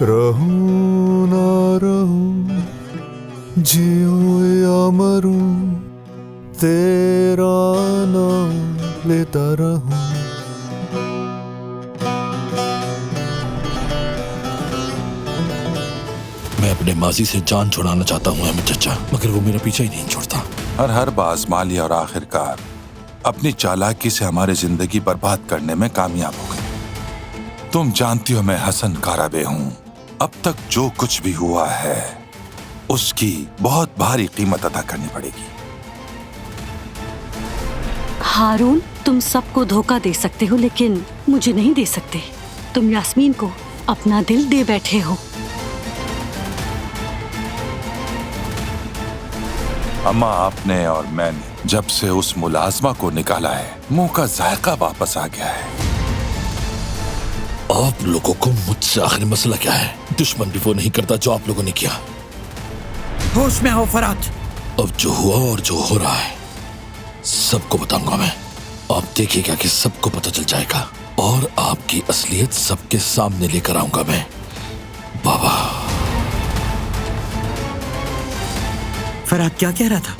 रहूं ना रहूं, जियूं या मरूं, तेरा नाम लेता रहूं। मैं अपने माजी से जान छुड़ाना चाहता हूँ अहमद चचा, मगर वो मेरा पीछा ही नहीं छोड़ता। हर बार आजमा लिया और आखिरकार अपनी चालाकी से हमारी जिंदगी बर्बाद करने में कामयाब हो गई। तुम जानती हो मैं हसन काराबे हूँ। अब तक जो कुछ भी हुआ है उसकी बहुत भारी कीमत अदा करनी पड़ेगी। हारून, तुम सबको धोखा दे सकते हो लेकिन मुझे नहीं दे सकते। तुम यास्मीन को अपना दिल दे बैठे हो। अम्मा, आपने और मैंने जब से उस मुलाजमा को निकाला है, मुंह का जायका वापस आ गया है। आप लोगों को मुझसे आखिरी मसला क्या है? दुश्मन भी वो नहीं करता जो आप लोगों ने किया। होश में आओ फरात। अब जो हुआ और जो हो रहा है सबको बताऊंगा मैं। आप देखिएगा कि सबको पता चल जाएगा और आपकी असलियत सबके सामने लेकर आऊंगा मैं। बाबा, फरात क्या कह रहा था?